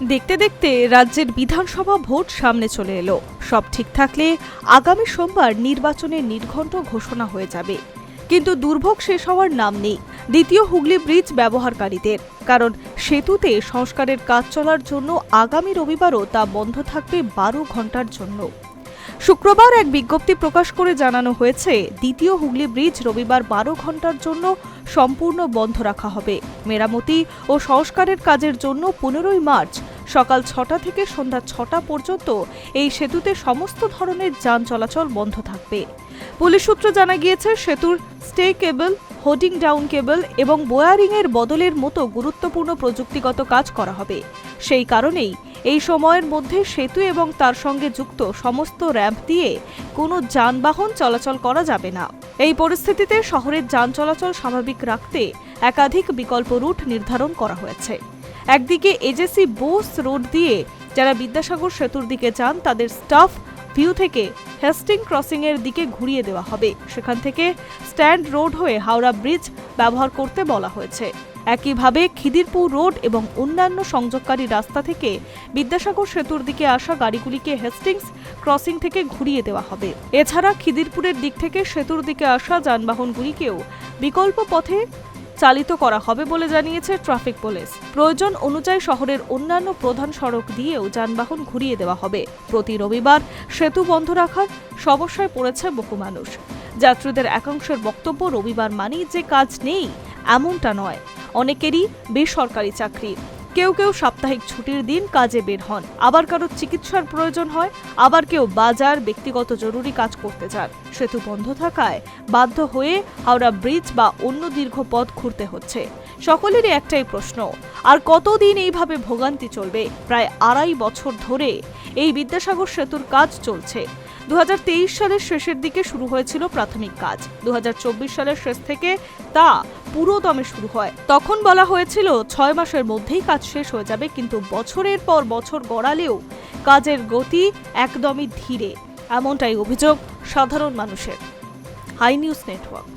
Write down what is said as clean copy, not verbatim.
দেখতে দেখতে রাজ্যের বিধানসভা ভোট সামনে চলে এলো। সব ঠিক থাকলে আগামী সোমবার নির্বাচনের নির্ঘণ্ট ঘোষণা হয়ে যাবে। কিন্তু দুর্ভোগ শেষ হওয়ার নাম নেই দ্বিতীয় হুগলি ব্রিজ ব্যবহারকারীদের। কারণ সেতুতে সংস্কারের কাজ চলার জন্য আগামী রবিবারও তা বন্ধ থাকবে 12 ঘন্টার জন্য। শুক্রবার এক বিজ্ঞপ্তি প্রকাশ করে জানানো হয়েছে, দ্বিতীয় হুগলি ব্রিজ রবিবার 12 ঘন্টার জন্য সম্পূর্ণ বন্ধ রাখা হবে। মেরামতি ও সংস্কারের কাজের জন্য 15 মার্চ সকাল 6টা থেকে সন্ধ্যা 6টা পর্যন্ত এই সেতুতে সমস্ত ধরনের যান চলাচল বন্ধ থাকবে। পুলিশ সূত্র জানা গিয়েছে, সেতুর স্টে কেবল, হোডিং ডাউন কেবল এবং বোয়ারিংয়ের বদলের মতো গুরুত্বপূর্ণ প্রযুক্তিগত কাজ করা হবে। সেই কারণেই এই সময়ের মধ্যে সেতু এবং তার সঙ্গে যুক্ত সমস্ত র্যাম্প দিয়ে কোনো যানবাহন চলাচল করা যাবে না। এই পরিস্থিতিতে শহরের যান চলাচল স্বাভাবিক রাখতে একাধিক বিকল্প রুট নির্ধারণ করা হয়েছে। একদিকে এজেসি বোস রোড দিয়ে যারা বিদ্যাসাগর সেতুর দিকে যান তাদের স্টাফ ভিউ থেকে হেস্টিং ক্রসিং এর দিকে ঘুরিয়ে দেওয়া হবে। সেখান থেকে স্ট্যান্ড রোড হয়ে হাওড়া ব্রিজ ব্যবহার করতে বলা হয়েছে। একইভাবে খিদিরপুর রোড এবং অন্যান্য সংযোগকারী রাস্তা থেকে বিদ্যাসাগর সেতুর দিকে আসা গাড়িগুলিকে হেস্টিংস ক্রসিং থেকে ঘুরিয়ে দেওয়া হবে। এছাড়া খিদিরপুরের দিক থেকে সেতুর দিকে আসা যানবাহনগুলিকেও বিকল্প পথে চালিত করা হবে বলে জানিয়েছে ট্রাফিক পুলিশ। প্রয়োজন অনুযায়ী শহরের অন্যান্য প্রধান সড়ক দিয়েও যানবাহন ঘুরিয়ে দেওয়া হবে। প্রতি রবিবার সেতু বন্ধ রাখার সমস্যায় পড়েছে বহু মানুষ। যাত্রীদের একাংশের বক্তব্য, রবিবার মানেই যে কাজ নেই এমনটা নয়। অনেকেরই বেসরকারি চাকরি, কেউ কেউ সাপ্তাহিক ছুটির দিন কাজে বের হন, আবার কারো চিকিৎসার প্রয়োজন হয়, আবার কেউ বাজার, ব্যক্তিগত জরুরি কাজ করতে যান। সেতু বন্ধ থাকায় বাধ্য হয়ে হাওড়া ব্রিজ বা অন্য দীর্ঘ পথ ঘুরতে হচ্ছে। সকলেরই একটাই প্রশ্ন, আর কতদিন এইভাবে ভোগান্তি চলবে? প্রায় 2.5 বছর ধরে এই বিদ্যাসাগর সেতুর কাজ চলছে। 2023 সালের শেষের দিকে শুরু হয়েছিল প্রাথমিক কাজ। 2024 সালের শেষ থেকে তা পুরো দমে শুরু হয়। তখন বলা হয়েছিল 6 মাসের মধ্যেই কাজ শেষ হয়ে যাবে, কিন্তু বছরের পর বছর গড়ালেও কাজের গতি একদমই ধীরে। এমনটাই অভিযোগ সাধারণ মানুষের। Hi News network.